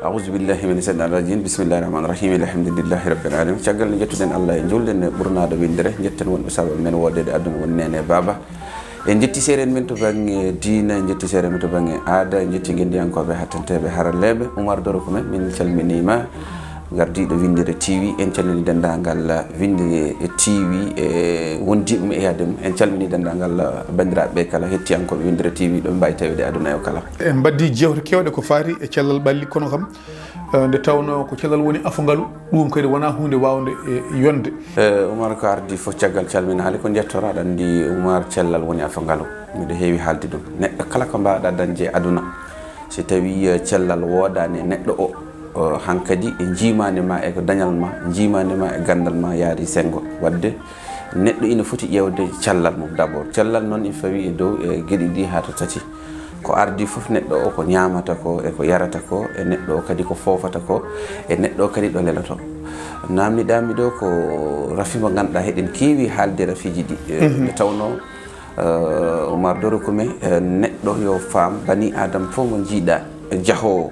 أعوذ بالله من الشيطان الرجيم بسم الله الرحمن الرحيم الحمد لله رب العالمين caggal ne jettuɗen Allah e julde ne ɓurnaɗo windere jetten wonɓe saabu men woddede aduna woni nene baba en jetti seeɗen men to banggue diina en jetti seeɗen men to banggue aada en jetti guendiyankoɓe hattanteɓe haralleɓe Oumar Doro ko men min calminima gardiɗo windere TV en calmini dendagal windere TV e wondiɓe mum e yaade mum en calmini dendagal bandiraɓe kala hettiyankoɓe windere TV ɗo mbawi tawede aduna o kala en baddi jewte kewɗe ko faari e cellal ɓalli kono kam nde tawno ko cellal woni afogalu ɗum kadi wona hunde wawde yonde Oumar ko ardi foof caggal calminali ko jettora aɗa andi Oumar cellal woni afogalu miɗo heewi haalde ɗum neɗɗo kala ko mbawɗa dañde aduna si tawi cellal wodani neɗɗo o hankadi e jiimanima e ko dañal ma jiimanima e gandal ma yaari sengo wadde neɗɗo ina foti ƴewde cellal mum d' abord cellal noon il fawi e dow e gueɗe ɗi ha to tati ko ardi foof neɗɗo o ko ñamata ko e ko yarata ko e neɗɗo o kadi ko fofata ko e neɗɗo o kadi ɗo leloto namdiɗami ɗo ko rafi mo ganduɗa heɗen keewi haalde rafiji ɗi nde tawno Oumar Doro Kume neɗɗo yo faam bani adama fof mo jiiɗa jaahowo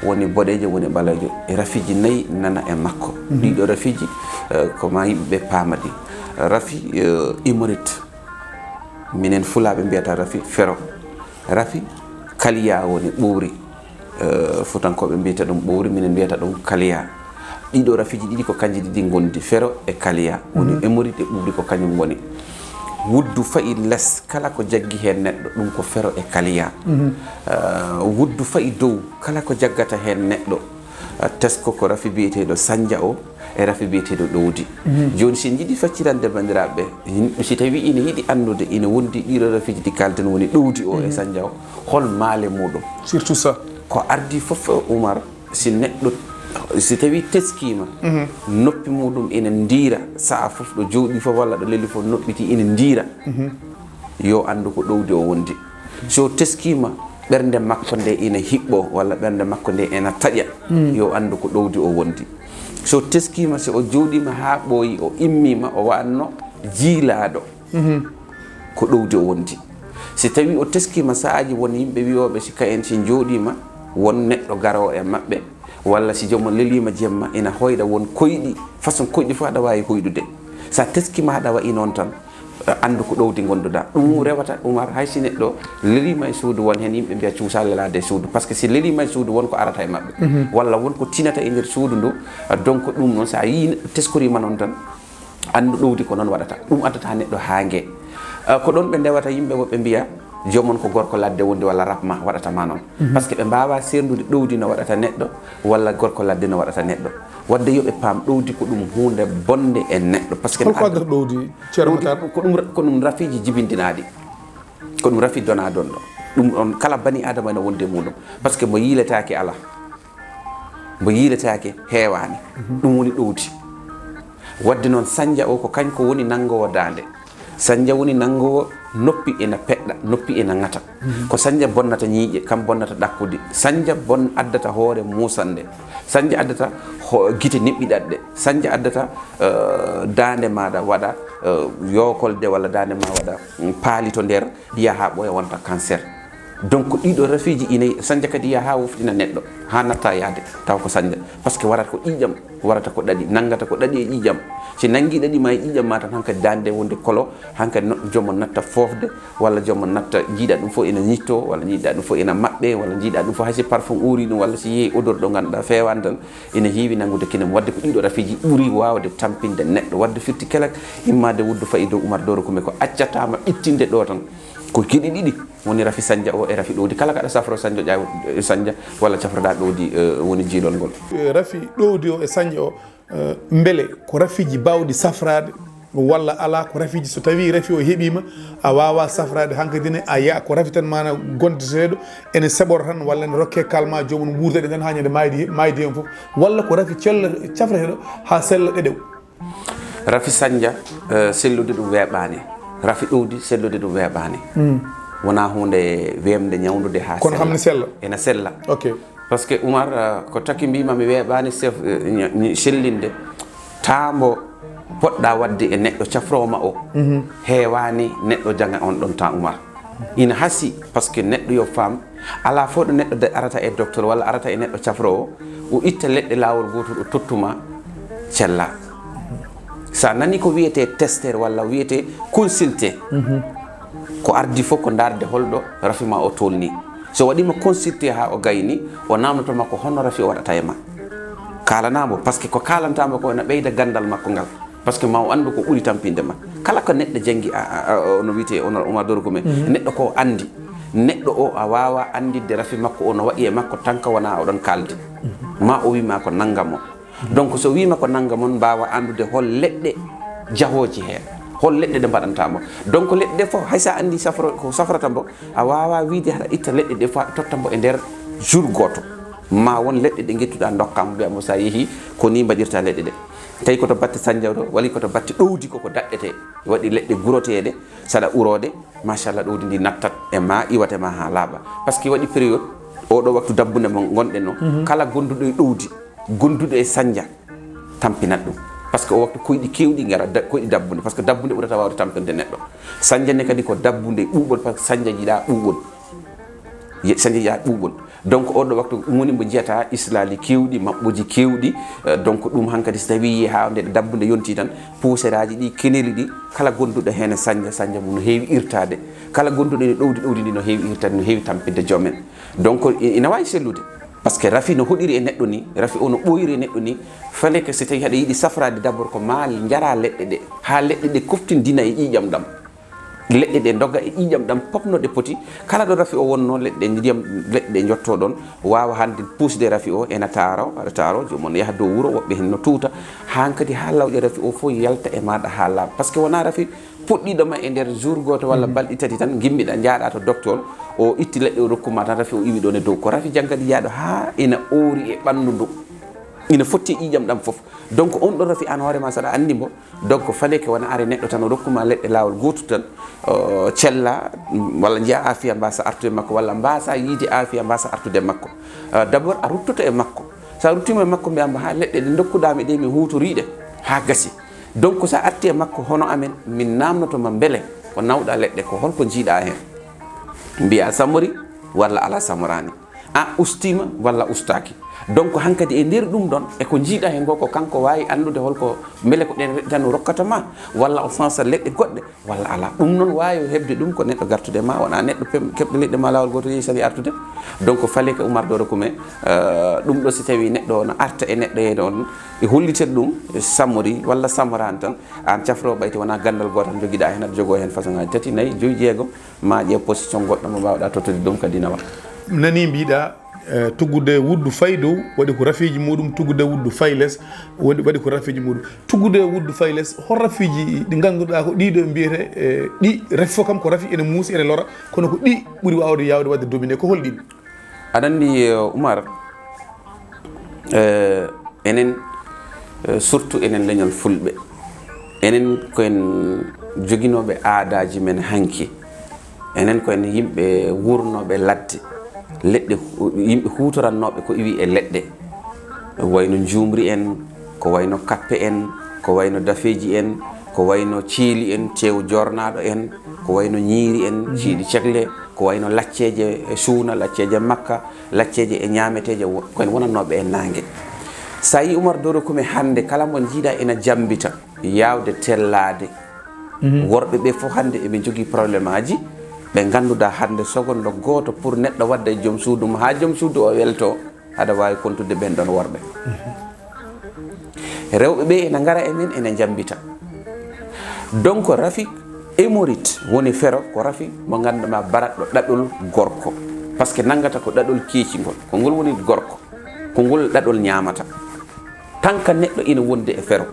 woni boɗejo woni ɓalejo e rafiji nayyi nana e makko ɗiɗo rafiji ko ma yimɓeɓe paamaɗi rafi imorite minen fulaɓe mbiyata rafi fero rafi kaliya woni ɓuuri futankoɓe mbiyata ɗum ɓuuri minen mbiyata ɗum kaliya ɗiɗo rafiji ɗiɗi ko kanji ɗiɗi gondi fero e kaliya woni imorite e ɓuuri ko kañum woni wuddu fayi less kala ko jaggi hen neɗɗo ɗum ko fero e kaliya wuddu fayi dow kala ko jaggata hen neɗɗo tesko ko rafi biyeteɗo sanja o e rafi biyeteɗo ɗowdi joni si jiiɗi faccirande bandiraɓe yimɓe si tawi ina yiiɗi andude ina wondi ɗiɗo rafiji ɗi kalten woni ɗowdi o e sanja o hol maale muɗum surtout ça ko ardi foof Oumar si neɗɗo si tawi teskima noppi muɗum ina ndira saa foof ɗo jooɗi foof walla ɗo leli foof noppiti ina ndira yo andu ko ɗowdi o wondi so teskima ɓernde makko nde ina hiɓɓo walla ɓernde makko nde ina taƴa yo andu ko ɗowdi o wondi so teskima si o jooɗima ha ɓooyi o immima o wanno jiilaɗo ko ɗowdi o wondi si tawi o teskima saaji won yimɓe wiyoɓe si ka en si jooɗima won neɗɗo garowo e mabɓe walla si jomum lelima jemma ina hoyɗa won koyɗi façon koyɗi fof aɗa wawi hoyɗude sa teskima haɗa wayi noon tan andu ko ɗowdi gonduɗa ɗum rewata Oumar hay si neɗɗo lelima e suudu won hen yimɓe mbiya cuusa lelade e suudu par ce que si lelima e suudu wonko arata e mabɓe walla wonko tinata e nder suudu ndu donc ɗum noon sa yi neɗɗo teskorima noon tan andu ɗowdi ko noon waɗata ɗum addata neɗɗo hangue ko ɗon ɓe ndewata yimɓe woɓɓe mbiya jomon ko gorko ladde wondi walla rapma waɗatama noon par ce que ɓe mbawa serdude ɗowdi no waɗata neɗɗo walla gorko ladde no waɗata neɗɗo wadde yoɓe paam ɗowdi ko ɗum hunde bonde e neɗɗo par ce que holko addata ɗowdi ceernotar ko ɗum rafiji jibintinaɗi ko ɗum rafi dona don ɗo ɗum ɗon kala bani adama ne wonde muɗum par ce que mo yiiletake ala mo yiiletake heewani ɗum woni ɗowdi wadde noon sanja o ko kañ ko woni nangowo dande sanja woni nangowo noppi ina peɗɗa noppi ina ngata ko sanja bonnata ñiiƴe kam bonnata ɗakkude sanja addata hoore musande sanja addata guite niɓɓiɗatɗe sanja addata dande maɗa waɗa yokolde walla dande ma waɗa paali to nder yaha ɓooya wonta cancer donc ɗiɗo rafiji inayi sanja kadi yaha woftina neɗɗo ha natta yaade taw ko sanja par ce que warata ko ƴiƴam warata ko ɗaɗi nangata ko ɗaɗi e ƴiƴam si nangi ɗaɗi ma e ƴiƴam ma tan hankadi dande wonde kolo hankadi jomum natta fofde walla jomum natta jiiɗa ɗum fof ina ñitto walla jiiɗa ɗum fof ina maɓɓe walla jiiɗa ɗum fof haysi parfum uri ɗum walla si yeehi odeur ɗo ganduɗa fewani tan ina heewi nangude kinem wadde ko ɗiɗo rafiji ɓuuri wawde tampinde neɗɗo wadde firti kelak immade wuddu fayi dow Oumar Doro Kume ko accatama ittinde ɗo tan ko gueɗe ɗiɗi woni rafi sanja o e rafi ɗowdi kala kaɗa safro sanja ƴaw sanja walla cafroɗa ɗowdi woni jiilol ngol rafi ɗowdi o e sanja o beele ko rafiji bawɗi safrade walla ala ko rafiji so tawi rafi o heeɓima a wawa safrade hankkadine a yaa ko rafi tan mana gondeteɗo ene seɓora tan walla ene rokke kalma jomum wuurda ɗe tan ha ñande maydi hen foof walla ko rafi cella cafreteɗo ha sella ɗeɗew rafi sanja sellude ɗum weeɓani rafi ɗowdi sellude ɗum weeɓani wona hunde wemde ñawdude ha kono hamne sella ena sella ok par ce que Oumar ko takki mbima mi weeɓani sellinde tambo poɗɗa wadde e neɗɗo cafroma o heewani neɗɗo janga on ɗon temps Oumar ina hasi par ce que neɗɗo yo faam ala fo ɗo neɗɗo arata e docteur walla arata e neɗɗo cafrowo o itta leɗɗe lawol goto ɗo tottuma cella sa nani ko wiyete testere walla wiyete consulté ko ardi fof ko darde holɗo rafi ma o tolni so waɗima consulté ha o gayni o namdotoma ko honno rafi o waɗata e ma kalanamo par ce que ko kalantama ko ene ɓeyda gandal makko ngal par ce que ma o andu ko ɓuuri tampinde ma kala ko neɗɗo janggi no wiyete Oumar Doro Goumé neɗɗo ko andi neɗɗo o a wawa andidde rafi makko o no waɗi e makko tan ka wona oɗon kalde ma o wima ko naggam o donc so wima ko naggam on mbawa andude hol leɗɗe jahoji hen hol leɗɗe ɗe mbaɗantamo donc leɗɗe ɗe fof haysa andi ko safrata mbo a wawa wiide haɗa itta leɗɗe ɗe fof totta mbo e nder jour goto ma won leɗɗe ɗe guettuɗa dokkama mbiyamo sa yeehi ko ni mbaɗirta leɗɗe ɗe tawi koto batte sandiawɗo wali koto batte ɗowdi koko daɗɗete waɗi leɗɗe guroteɗe saɗa urode machallah ɗowdi ndi nattat e ma iwatema ha laaɓa par ce que waɗi période oɗo waktu dabbude mo gonɗen o kala gonduɗo e ɗowdi gonduɗo e sanja tampinat ɗum par ce que o waktu koyɗi kewɗi gara koyɗi dabbude par ce que dabbude ɓurata wawde tampinde neɗɗo sanjane kadi ko dabbude ɓuuɓol par ce que sanja jiiɗa ɓuuɓol sanja jiiɗa ɓuuɓol donc oɗo waktu woni mbo jiyata islali kewɗi mabɓoji kewɗi donc ɗum hankadi so tawi yi ha nde dabbude yonti tan pousseraji ɗi keneli ɗi kala gonduɗo hen sanja mum no heewi irtade kala gonduɗo ene ɗowdi ndi no heewi irtade no heewi tampinde joomen donc ina wawi sellude par ce que rafi no hoɗiri e neɗɗo ni rafi o no ɓoyiri e neɗɗo ni fale que so tawi haɗa yiiɗi safrade d' abord ko ma jara leɗɗe ɗe ha leɗɗe ɗe koftindina e ƴiƴam ɗam leɗɗe ɗe dogga e ƴiƴam ɗam popno ɗe poti kala ɗo rafi o wonno leɗɗe ndiyam leɗɗe ɗe jotto ɗon wawa hande pusde rafi o ena taro aɗa taro jomon yaha dow wuuro woɓɓe hen no tuuta hankadi ha lawƴe rafi o fof yalta e maɗa ha laaɓa par ce que wona rafi puɗɗiɗoma e nder jour goto walla balɗe tati tan gimmiɗa jaaɗa to docteur o itti leɗɗe o rokkuma tan rafi o iwi ɗon e dow ko rafi jankkadi jaaɗo ha ina oori e ɓandu ndu ina fotti ƴiƴam ɗam foof donc on ɗon rafi an hoorema saɗa andi mbo donc fale que wona are neɗɗo tan o rokkuma leɗɗe lawol gotu tan cella walla jiiya afiya mbasa artude makko walla mbasa yiide afiya mbasa artude makko d' abord a ruttoto e makko sa ruttima e makko mbiyamba ha leɗɗe ɗe dokkudami ɗe mi hutoriɗe ha gasi donc sa arti e makko hono amen min namnotoma beele ko nawɗa leɗɗe ko holko jiiɗa hen mbiya samori walla ala samorani a ustima walla ustaki donc hankadi e nder ɗum ɗon eko jiiɗa hen go ko kanko wawi andude holko beele ko ɗen tan rokkata ma walla o sansa leɗɗe goɗɗe walla ala ɗum noon wawi hebde ɗum ko neɗɗo gartude ma wona neɗɗo keɓɗo leɗɗe ma lawol goto yeehi saɗi artude donc fale que Oumar Doro Goumé ɗum ɗo si tawi neɗɗo no arta e neɗɗo hede on e hollitede ɗum sammori walla samorani tan an cafro ɓayti wona gandal goto tan joguiɗa hen aɗa jogo hen façon ngaji tati nayyi joyi jeegom ma ƴeew position goɗɗo mo mbawɗa tottude ɗum kadi nawa nani mbiɗa tuggude wuddu fay dow waɗi ko rafiji muɗum tuggude wuddu fay less waɗi ko rafiji muɗum tuggude wuddu fay less hol rafiji ɗi ganduɗa ko ɗiɗo mbiyete ɗi rafi fof kam ko rafi ene muusi ene lora kono ko ɗi ɓuuri wawde yawde wadde dominé ko hol ɗiɗi aɗa andi Oumar enen surtout enen leñol fulɓe enen koyen joguinoɓe aadaji men hanki enen koyen yimɓe wurnoɓe ladde leɗɗe yimɓe hutorannoɓe ko iwi e leɗɗe wayno jumri en ko wayno kappe en ko wayno dafeji en ko wayno ceeli en ceew jornaɗo en ko wayno ñiiri en ciiɗi cegle ko wayno lacceje e suuna lacceje makka lacceje e ñameteje koyen wonannoɓe e nangue sa yi Oumar Doro Goumé hande kala mo jiiɗa ena jambita yawde tellade worɓe ɓe fof hande eɓe jogui probléme aji ɓe ganduɗa hande seconde goto pour neɗɗo wadda e joom suudu mo ha joom suudu o welto aɗa wawi kontude ɓen ɗon worɓe rewɓe ɓe ene gara e men ene jambita donc rafi hémorite woni fero ko rafi mo ganduma baratɗo ɗaɗol gorko par ce que nangata ko ɗaɗol keecigol ko ngol woni gorko ko ngol ɗaɗol ñamata tan ka neɗɗo ina wonde e fero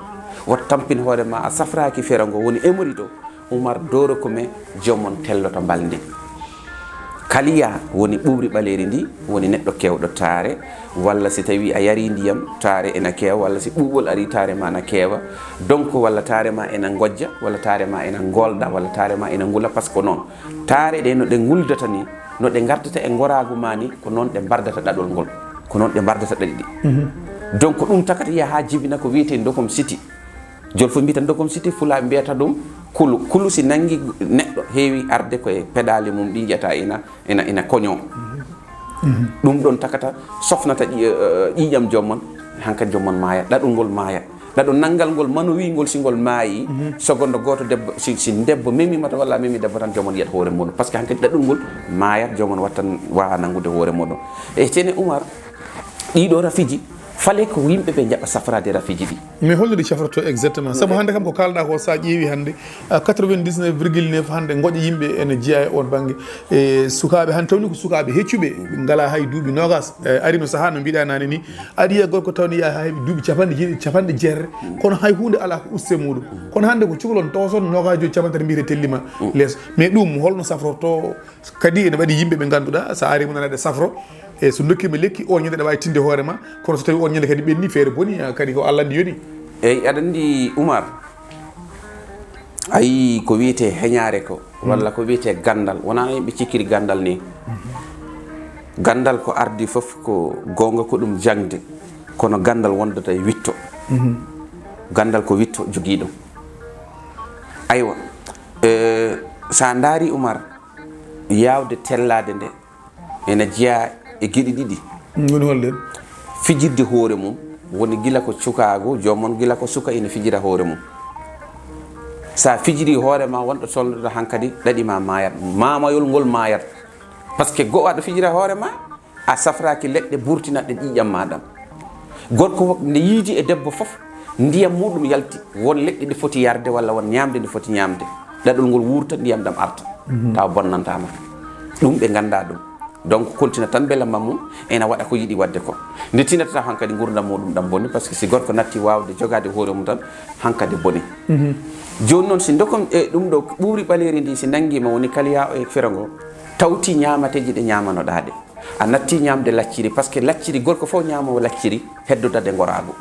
wat tampin hoorema a safraki fero ngo woni hémorite o Oumar Doro Goumé jomon telloto balde kaliya woni ɓuɓri ɓaleri ndi woni neɗɗo kewɗo taare walla si tawi a yari ndiyam taare ena keewa walla si ɓuuɓol ari taare ma na keewa donc walla taare ma ena gojja walla taare ma ena golda walla taare ma ena ngula par ce que noon taare ɗe no ɗe guldata ni no ɗe gardata e goragu ma ni ko noon ɗe mbardata ɗaɗol ngol ko noon ɗe mbardata ɗaɗi ɗi donc ɗum takata yiya ha jibina ko wiyete dokom city joni fof mbiyata dokom city fulaɓe mbiyata ɗum kulu si nangi neɗɗo heewi arde koye peɗali mum ɗi jiyata ina koño ɗum ɗon takata sofnata ƴiƴam jommon hankkadi jommon maaya ɗaɗol ngol maaya ɗaɗo nanngal ngol manowingol si ngol maayi sogondo goto debbo si debbo memimata walla memi debbo tan jomon yiyat hoore muɗum par ce que hankkadi ɗaɗol ngol maayat jomon wattan wawa nanngude hoore muɗum e ceerno Oumar ɗiɗo rafiji fale ko yimɓe ɓe jaɓa safrade rafiji ɗi mais holno ɗi safrato exactement sabu hannde kam ko kalɗa ko sa ƴeewi hannde 99,9 hannde goƴa yimɓe ene jeeya e on banggue e sukaɓe hannde tawni ko sukaɓe heccuɓe ngala hay duuɓi nogas ari no saaha no mbiɗa nane ni aɗa yiya gorko tawni ya hay duuɓi capanɗe jeere kono hay hunde ala ko uste muɗum kono hannde ko cukalon tawson nogas joni capantati mbiyete tellima lees mais ɗum holno safroto kadi ene waɗi yimɓe ɓe ganduɗa sa ari mum nanaɗe safro e so dokkima lekki on ñande ɗa wawi tinde hoorema kono so tawi on ñande kadi ɓenni feere boni kadi ko Allah andi yoni eyyi aɗa andi Oumar ayi ko wiyete heñare ko walla ko wiyete gandal wona yimɓe cikkiri gandal ni gandal ko ardi foof ko gonga ko ɗum jangde kono gandal wondata e witto gandal ko witto jogui ɗum aywa sa daari Oumar yawde tellade nde ene jeeya e gueɗe ɗiɗi woni holde fijirde hoore mum woni gila ko cukago jomon gila ko suka ina fijira hoore mum sa fijiri hoore ma wonɗo solloɗo hankkadi ɗaɗima mayat mamayol ngol mayat par ce que go aɗa fijira hoore ma a safraki leɗɗe burtinatɗe ƴiƴam maɗam gorko nde yiidi e debbo foof ndiyam muɗum yalti won leɗɗe ɗe foti yarde walla won ñamde nde foti ñamde ɗaɗol ngol wurta ndiyam ɗam arta taw bonnantama ɗum ɓe ganda ɗum donc continue tan belamma mum ena waɗa ko yiɗi wadde ko nde tinata hankkadi gurdam muɗum ɗam bonni par ce que si gorko natti wawde jogade hoore mum tan hankkadi boni joni noon si dokom e ɗum ɗo ɓuuri ɓaleri ndi si nanguima woni kaliya o e ferango tawti ñamateji ɗe ñamanoɗaɗe a natti ñamde lacciri par ce que lacciri gorko fof ñamowo lacciri heddodade gorago